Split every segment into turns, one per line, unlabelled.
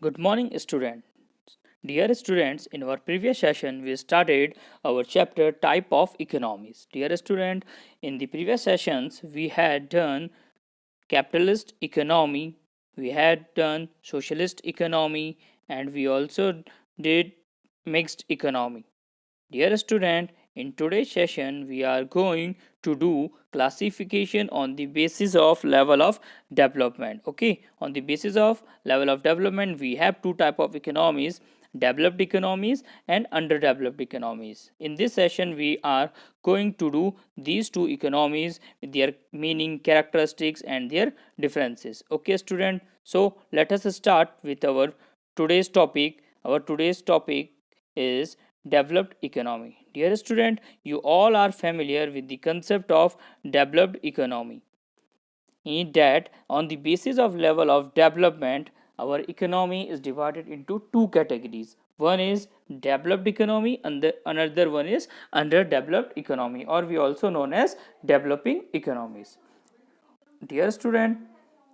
Good morning, students. Dear students, in our previous session, we started our chapter Type of Economies. Dear student, in the previous sessions, we had done capitalist economy, we had done socialist economy, and we also did mixed economy. Dear student, in today's session we are going to do classification on the basis of level of development. Okay, on the basis of level of development we have two type of economies, developed economies and underdeveloped economies. In this session we are going to do these two economies with their meaning, characteristics and their differences. Okay student, so let us start with our today's topic. Our today's topic is developed economy. Dear student, you all are familiar with the concept of developed economy. In that, on the basis of level of development, our economy is divided into two categories. One is developed economy and the another one is underdeveloped economy, or we also known as developing economies. Dear student,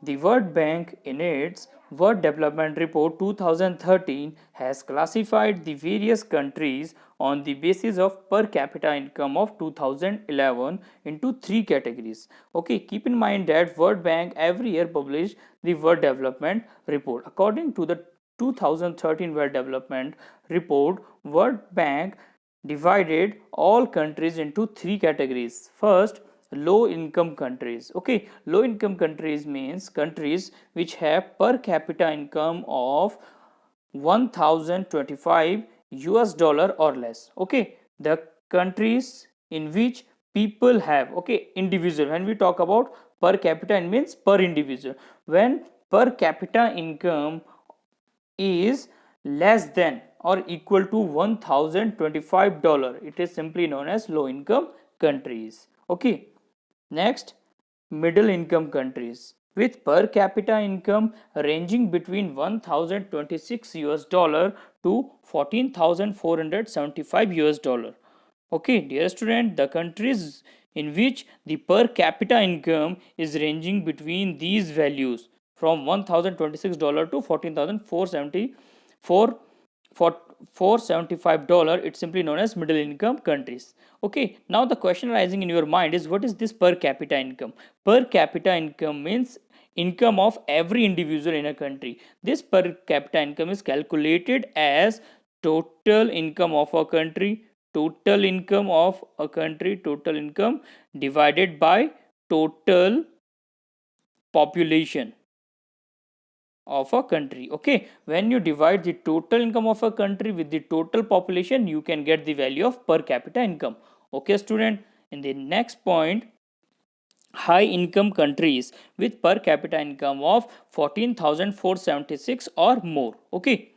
the World Bank in its World Development Report 2013 has classified the various countries on the basis of per capita income of 2011 into three categories. Okay, keep in mind that World Bank every year publish the World Development Report. According to the 2013 World Development Report, World Bank divided all countries into three categories. First, low income countries. Okay, low income countries means countries which have per capita income of 1025 US dollar or less. Okay, the countries in which people have, okay, individual, when we talk about per capita it means per individual, when per capita income is less than or equal to $1025, it is simply known as low income countries. Okay, next, middle income countries with per capita income ranging between 1026 US dollar to 14,475 US dollar. Okay, dear student, the countries in which the per capita income is ranging between these values from $1026 to 14,474 for $475, it's simply known as middle income countries. Okay, now the question arising in your mind is, what is this per capita income? Per capita income means income of every individual in a country. This per capita income is calculated as total income of a country, total income of a country, total income divided by total population of a country. Okay, when you divide the total income of a country with the total population, you can get the value of per capita income. Okay student, in the next point, high income countries with per capita income of 14,476 or more. Okay,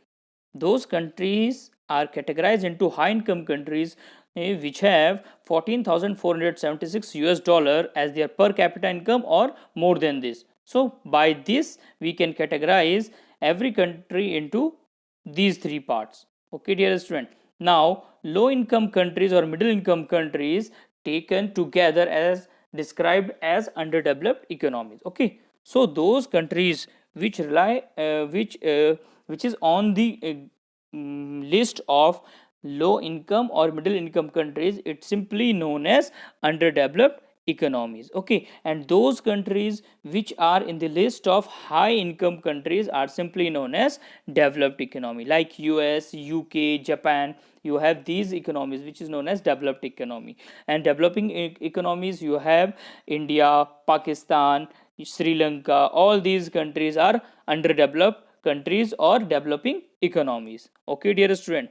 those countries are categorized into high income countries, which have 14,476 US dollar as their per capita income or more than this. So by this we can categorize every country into these three parts. Okay dear student, now low income countries or middle income countries taken together as described as underdeveloped economies. Okay, so those countries which rely which is on the list of low income or middle income countries, it's simply known as underdeveloped economies. Okay, and those countries which are in the list of high income countries are simply known as developed economy, like US, UK, Japan. You have these economies which is known as developed economy, and developing economies you have India, Pakistan, Sri Lanka. All these countries are underdeveloped countries or developing economies. Okay dear student,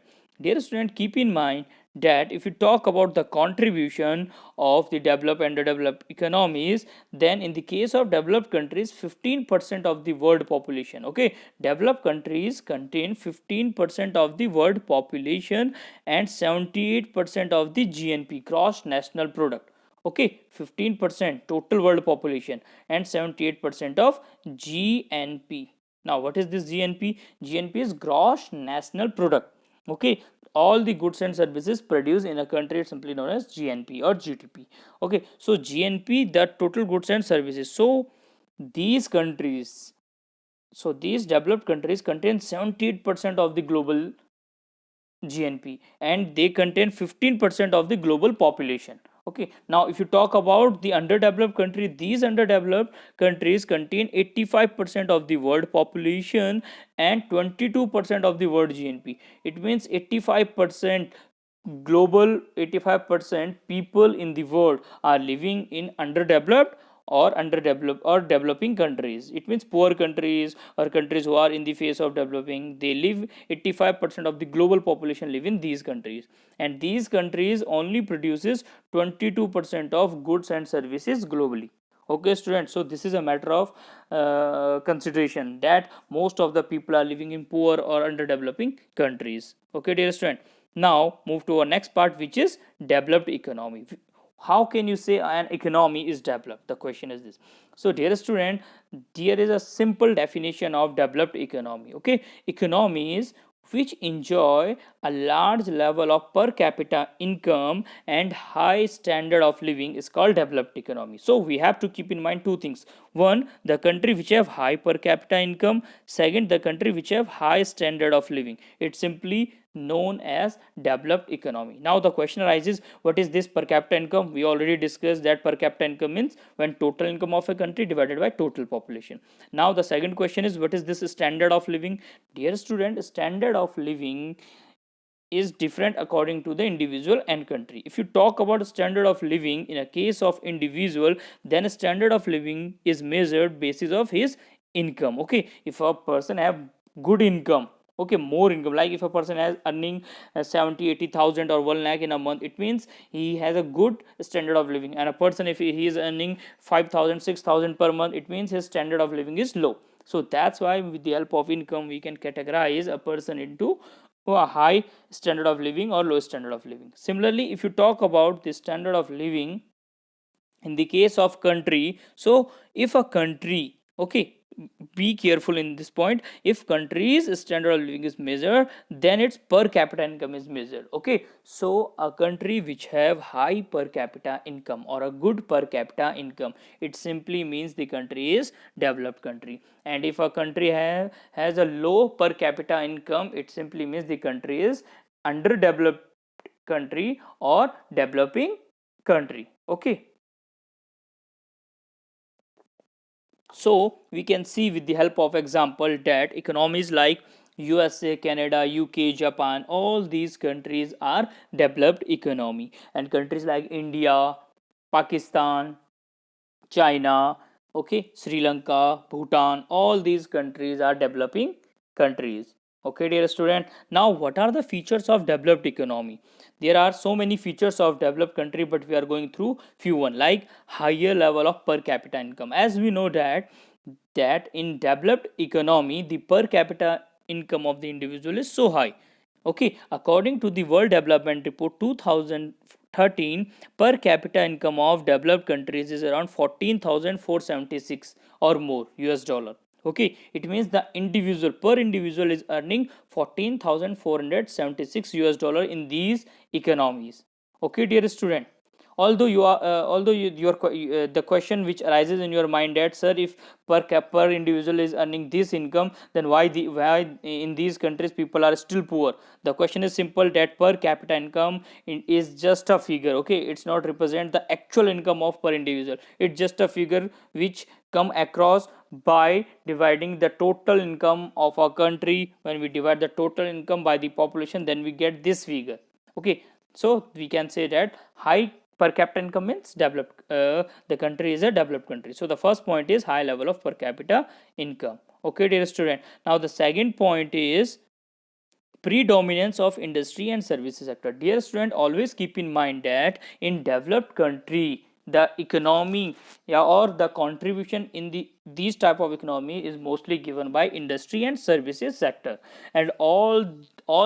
keep in mind that if you talk about the contribution of the developed and underdeveloped economies, then in the case of developed countries, 15% of the world population. Okay, developed countries contain 15% of the world population and 78% of the GNP, gross national product. Okay, 15% total world population and 78% of GNP. Now what is this GNP? GNP is gross national product. Okay, all the goods and services produced in a country is simply known as GNP or GDP. Okay, so GNP, the total goods and services. So these countries So these developed countries contain 78% of the global GNP, and they contain 15% of the global population. Okay, now if you talk about the underdeveloped country, these underdeveloped countries contain 85% of the world population and 22% of the world GNP. It means 85% global, 85% people in the world are living in underdeveloped or underdeveloped or developing countries. It means poor countries or countries who are in the phase of developing, they live, 85% of the global population live in these countries, and these countries only produces 22% of goods and services globally. Okay students, so this is a matter of consideration, that most of the people are living in poor or underdeveloping countries. Okay dear student, now move to our next part, which is developed economy. How can you say an economy is developed? The question is this. So dear student, there is a simple definition of developed economy. Okay, economies which enjoy a large level of per capita income and high standard of living is called developed economy. So we have to keep in mind two things: one, the country which have high per capita income; second, the country which have high standard of living. It's simply known as developed economy. Now the question arises, what is this per capita income? We already discussed that per capita income means when total income of a country divided by total population. Now the second question is, what is this standard of living? Dear student, standard of living is different according to the individual and country. If you talk about standard of living in a case of individual, then standard of living is measured basis of his income. Okay, if a person have good income, okay, more income, like if a person has earning 70 80,000 or 1 lakh in a month, it means he has a good standard of living. And a person, if he is earning 5,000 6,000 per month, it means his standard of living is low. So that's why with the help of income we can categorize a person into a high standard of living or low standard of living. Similarly, if you talk about the standard of living in the case of country, so if a country, okay, be careful in this point, if country's standard of living is measured, then its per capita income is measured. Okay, so a country which have high per capita income or a good per capita income, it simply means the country is developed country. And if a country has a low per capita income, it simply means the country is underdeveloped country or developing country. Okay, so we can see with the help of example that economies like USA, Canada, UK, Japan, all these countries are developed economy, and countries like India, Pakistan, China, okay, Sri Lanka, Bhutan, all these countries are developing countries. Okay, dear student. Now, what are the features of developed economy? There are so many features of developed country, but we are going through few one, like higher level of per capita income. As we know that in developed economy the per capita income of the individual is so high. Okay, according to the World Development Report 2013, per capita income of developed countries is around 14,476 or more US dollar. Okay, it means the individual per individual is earning 14,476 US dollar in these economies. Okay, dear student, although you are although you, your the question which arises in your mind, that sir, if per individual is earning this income, then why in these countries people are still poor? The question is simple, that per capita income is just a figure. Okay, it's not represent the actual income of per individual, it's just a figure which come across by dividing the total income of a country. When we divide the total income by the population, then we get this figure. Okay, so we can say that high per capita income means developed, the country is a developed country. So the first point is high level of per capita income. Okay dear student, now the second point is predominance of industry and services sector. Dear student, always keep in mind that in developed country the economy, yeah, or the contribution in these type of economy is mostly given by industry and services sector. And all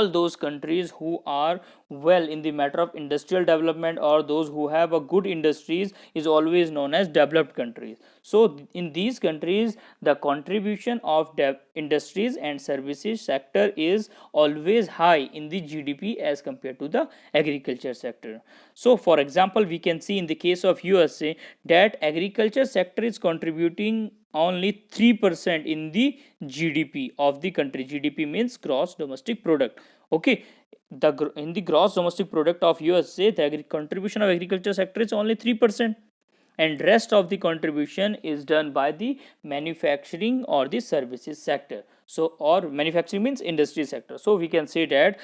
those countries who are well in the matter of industrial development, or those who have a good industries, is always known as developed countries. So in these countries the contribution of industries and services sector is always high in the GDP as compared to the agriculture sector. So for example, we can see in the case of USA that agriculture sector is contributing only 3% in the GDP of the country. GDP means gross domestic product. Okay, in the gross domestic product of USA, the contribution of agriculture sector is only 3%, and rest of the contribution is done by the manufacturing or the services sector. So, or manufacturing means industry sector. So we can say that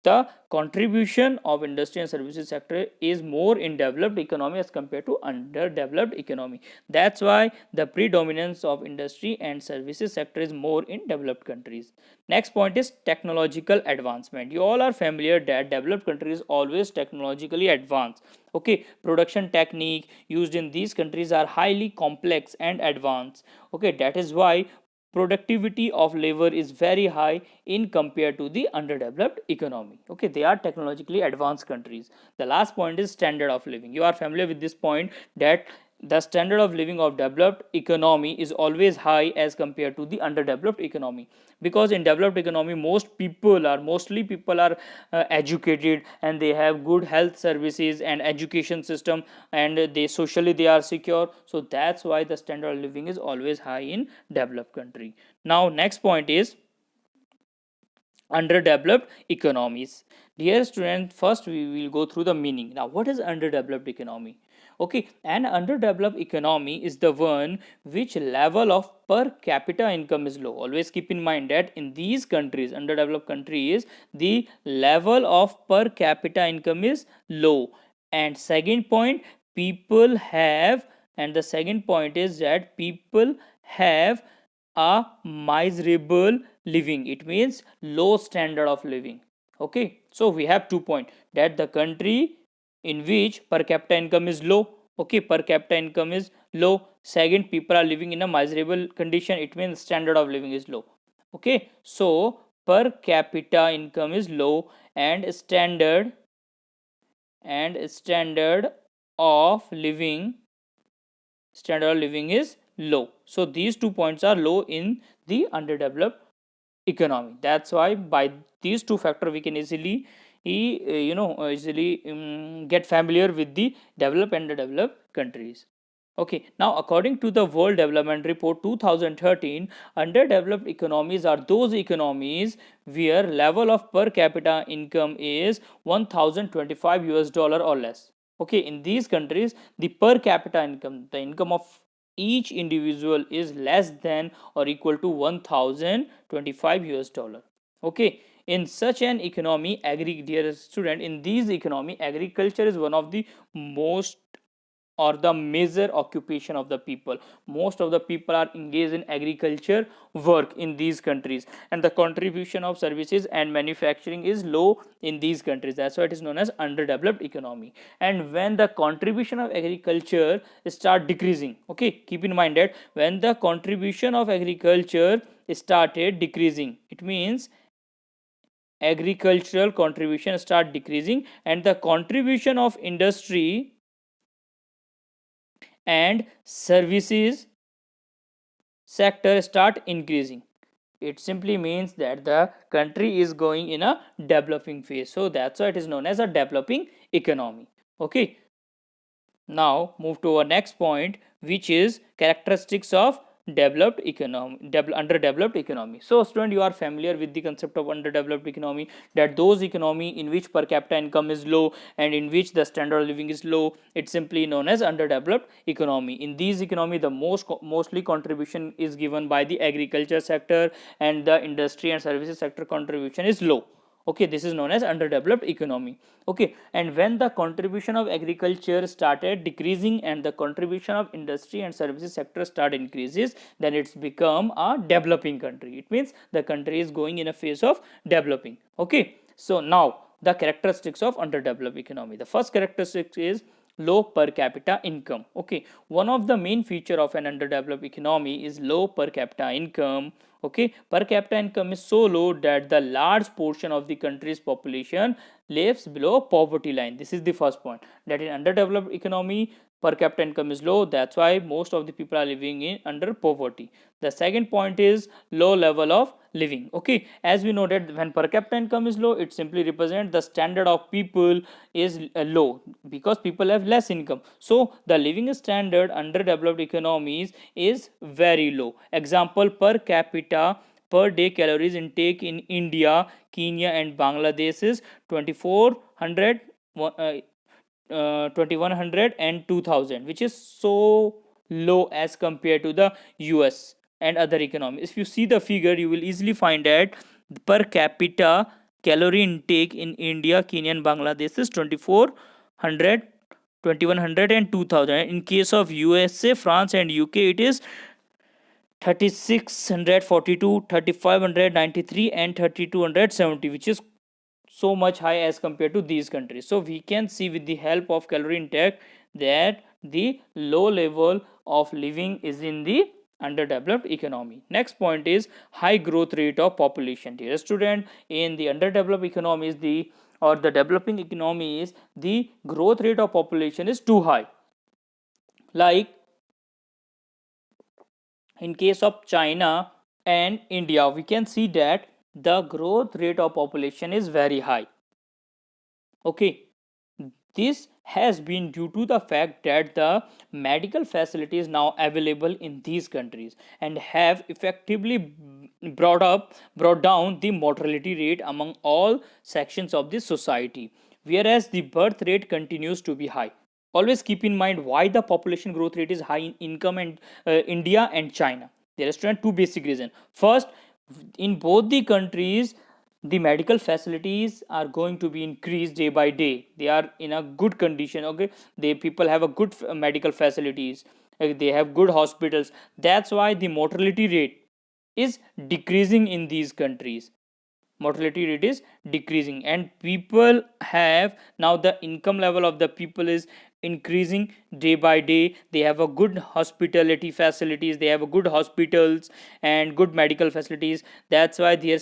the contribution of industry and services sector is more in developed economy as compared to underdeveloped economy. That's why the predominance of industry and services sector is more in developed countries. Next point is technological advancement. You all are familiar that developed countries always technologically advanced. Okay, production technique used in these countries are highly complex and advanced. Okay, that is why productivity of labor is very high in compared to the underdeveloped economy. Okay, they are technologically advanced countries. The last point is standard of living. You are familiar with this point that the standard of living of developed economy is always high as compared to the underdeveloped economy, because in developed economy mostly people are educated, and they have good health services and education system, and they socially they are secure. So that's why the standard of living is always high in developed country. Now next point is underdeveloped economies. Dear student, first we will go through the meaning. Now what is underdeveloped economy? Okay, an underdeveloped economy is the one which level of per capita income is low. Always keep in mind that in these countries, underdeveloped countries, the level of per capita income is low. And second point, people have, and the second point is that people have a miserable living. It means low standard of living. Okay, so we have 2 points, that the country in which per capita income is low. Okay, per capita income is low. Second, people are living in a miserable condition. It means standard of living is low. Okay, so per capita income is low, and standard of living is low. So these 2 points are low in the underdeveloped economy. That's why by these two factors we can easily get familiar with the developed and underdeveloped countries. Okay, now according to the World Development Report 2013, underdeveloped economies are those economies where level of per capita income is 1025 US dollar or less. Okay, in these countries the per capita income, the income of each individual is less than or equal to 1025 US dollar. Okay, in such an economy, dear student, in these economy agriculture is one of the most or the major occupation of the people. Most of the people are engaged in agriculture work in these countries, and the contribution of services and manufacturing is low in these countries. That's why it is known as underdeveloped economy. And when the contribution of agriculture start decreasing, okay, keep in mind that when the contribution of agriculture started decreasing, it means agricultural contribution start decreasing, and the contribution of industry and services sector start increasing. It simply means that the country is going in a developing phase. So that's why it is known as a developing economy. Okay, now move to our next point, which is characteristics of developed economy, underdeveloped economy. So student, you are familiar with the concept of underdeveloped economy, that those economy in which per capita income is low and in which the standard of living is low, it's simply known as underdeveloped economy. In these economy, the mostly contribution is given by the agriculture sector, and the industry and services sector contribution is low. Okay, this is known as underdeveloped economy. Okay, and when the contribution of agriculture started decreasing and the contribution of industry and services sector start increases, then it's become a developing country. It means the country is going in a phase of developing. Okay, so now the characteristics of underdeveloped economy. The first characteristic is low per capita income. Okay, one of the main feature of an underdeveloped economy is low per capita income. Okay, per capita income is so low that the large portion of the country's population lives below poverty line. This is the first point, that in underdeveloped economy per capita income is low, that's why most of the people are living in under poverty. The second point is low level of living. Okay, as we know that when per capita income is low, it simply represents the standard of people is low because people have less income, so the living standard under developed economies is very low. Example, per capita per day calories intake in India, Kenya and Bangladesh is 2400, 2100 and 2000, which is so low as compared to the US and other economies. If you see the figure, you will easily find that per capita calorie intake in India, Kenya and Bangladesh is 2400, 2100 and 2000. In case of USA, France and UK, it is 3642, 3593 and 3270, which is so much high as compared to these countries. So we can see with the help of calorie intake that the low level of living is in the underdeveloped economy. Next point is high growth rate of population. Dear student, in the underdeveloped economies, the developing economies, the growth rate of population is too high. Like in case of China and India, we can see that the growth rate of population is very high. Okay, this has been due to the fact that the medical facilities now available in these countries and have effectively brought down the mortality rate among all sections of the society, whereas the birth rate continues to be high. Always keep in mind why the population growth rate is high in income and India and China. There are two basic reasons. First, in both the countries the medical facilities are going to be increased day by day. They are in a good condition. Okay, they people have a good medical facilities, they have good hospitals. That's why the mortality rate is decreasing in these countries. Mortality rate is decreasing and people have now the income level of the people is increasing day by day. They have a good hospitality facilities, they have a good hospitals and good medical facilities. That's why they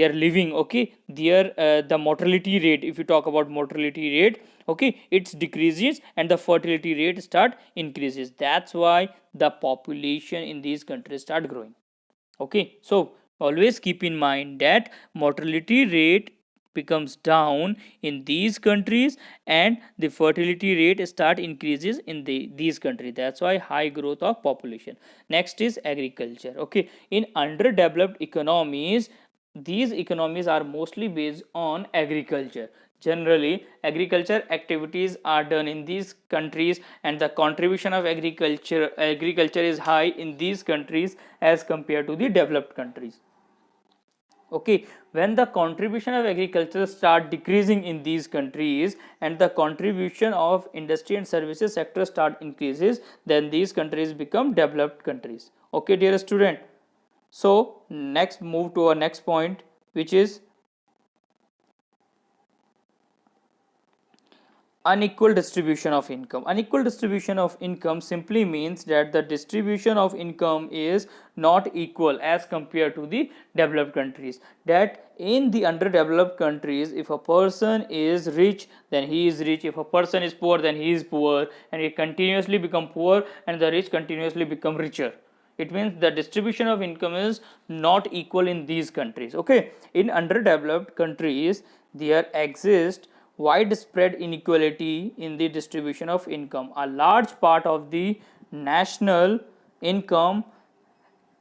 are living. Okay, their the mortality rate, if you talk about mortality rate, okay, it's decreases and the fertility rate start increases. That's why the population in these countries start growing. Okay, so always keep in mind that mortality rate becomes down in these countries and the fertility rate start increases in these countries. That's why high growth of population. Next is agriculture. Okay, in underdeveloped economies, these economies are mostly based on agriculture. Generally, agriculture activities are done in these countries and the contribution of agriculture is high in these countries as compared to the developed countries. Okay, when the contribution of agriculture start decreasing in these countries and the contribution of industry and services sector start increases, then these countries become developed countries. Okay, dear student. So next move to our next point, which is unequal distribution of income. Unequal distribution of income simply means that the distribution of income is not equal as compared to the developed countries. That in the underdeveloped countries, if a person is rich, then he is rich. If a person is poor, then he is poor, and he continuously become poor and the rich continuously become richer. It means the distribution of income is not equal in these countries. Okay, in underdeveloped countries there exists widespread inequality in the distribution of income. A large part of the national income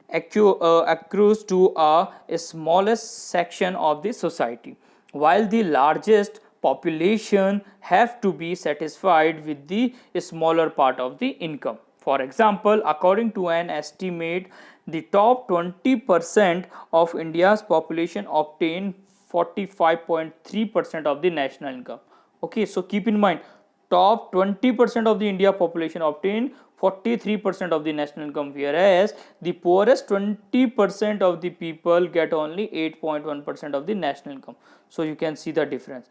accrues to a smallest section of the society, while the largest population have to be satisfied with the smaller part of the income. For example, according to an estimate, the top 20% of India's population obtain 45.3% of the national income. Okay, so keep in mind, top 20% of the India population obtain 43% of the national income, whereas the poorest 20% of the people get only 8.1% of the national income. So you can see the difference.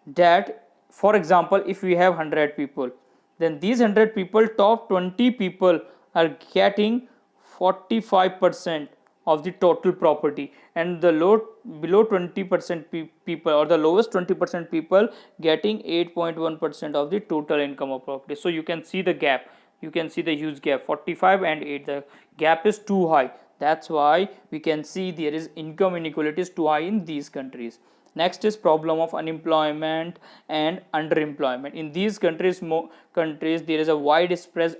That, for example, if we have 100 people, then these 100 people, top 20 people are getting 45%, of the total property, and the below 20% people, or the lowest 20% people, getting 8.1% of the total income of property. So you can see the gap, you can see the huge gap, 45 and 8, the gap is too high. That's why we can see there is income inequality is too high in these countries. Next is problem of unemployment and underemployment. In these countries there is a widespread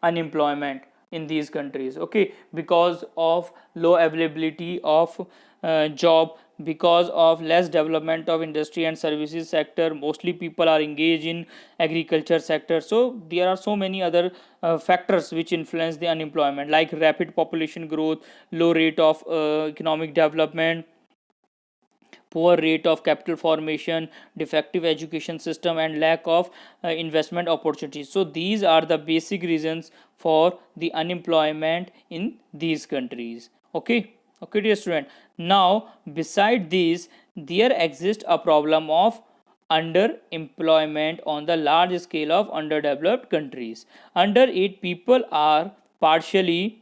unemployment in these countries, okay, because of low availability of job, because of less development of industry and services sector. Mostly people are engaged in agriculture sector. So there are so many other factors which influence the unemployment, like rapid population growth, low rate of economic development, poor rate of capital formation, defective education system, and lack of investment opportunities. So these are the basic reasons for the unemployment in these countries. Okay, okay, dear student. Now, beside this, there exists a problem of underemployment on the large scale of underdeveloped countries. Under it, people are partially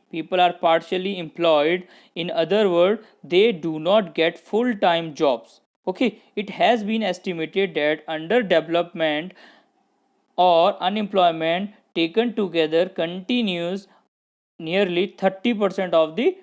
employed. In other words, they do not get full time jobs. Okay, it has been estimated that underdevelopment or unemployment taken together continues nearly 30% of the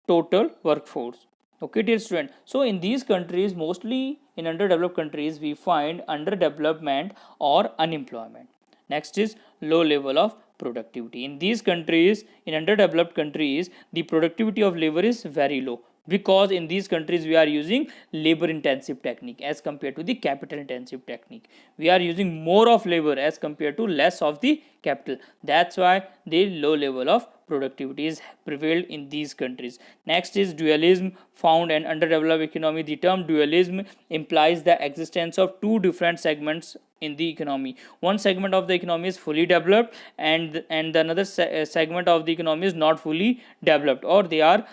total workforce. Okay, dear student. So in these countries, mostly in underdeveloped countries, we find underdevelopment or unemployment. Next is low level of productivity. In these countries, in underdeveloped countries, the productivity of labor is very low, because in these countries we are using labor intensive technique as compared to the capital intensive technique. We are using more of labor as compared to less of the capital. That's why the low level of productivity is prevailed in these countries. Next is dualism found in underdeveloped economy. The term dualism implies the existence of two different segments in the economy. One segment of the economy is fully developed, and another segment of the economy is not fully developed, or they are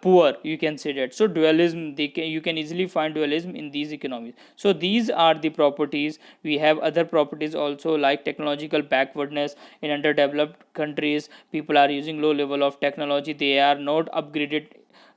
poor, you can say that. So dualism, you can easily find dualism in these economies. So these are the properties. We have other properties also, like technological backwardness. In underdeveloped countries, people are using low level of technology, they are not upgraded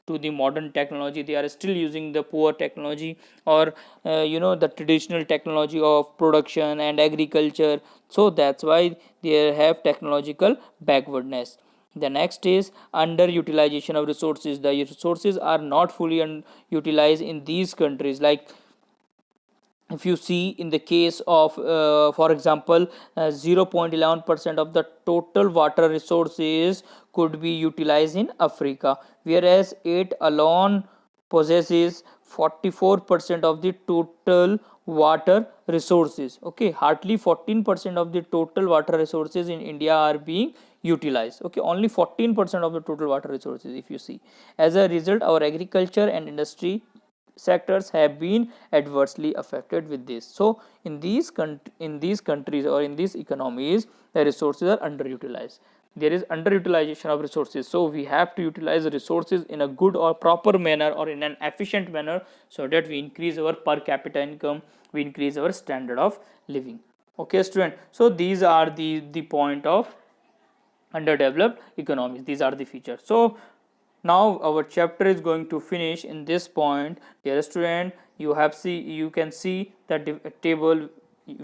to the modern technology, they are still using the poor technology, or the traditional technology of production and agriculture. So that's why they have technological backwardness. The next is underutilization of resources. The resources are not fully utilized in these countries. Like, if you see in the case of for example, 0.11% of the total water resources could be utilized in Africa, whereas it alone possesses 44% of the total water resources. Okay, hardly 14% of the total water resources in India are being utilized. Okay, only 14% of the total water resources, if you see. As a result, our agriculture and industry sectors have been adversely affected with this. So in these countries, or in these economies, the resources are underutilized. There is underutilization of resources, so we have to utilize the resources in a good or proper manner, or in an efficient manner, so that we increase our per capita income, we increase our standard of living. Okay, student. So these are the point of underdeveloped economies. These are the features. So now our chapter is going to finish in this point. Dear student, you can see the table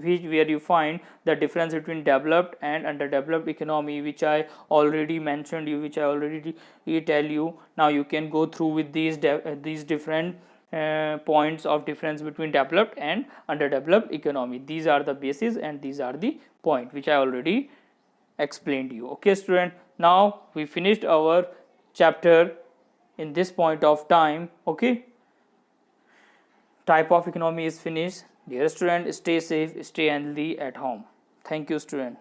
where you find the difference between developed and underdeveloped economy, which I already mentioned you, which I already tell you. Now you can go through with these different points of difference between developed and underdeveloped economy. These are the basis, and these are the point which I already explained you. Okay, student. Now we finished our chapter in this point of time. Okay, type of economy is finished. Dear student, stay safe, stay healthy at home. Thank you, student.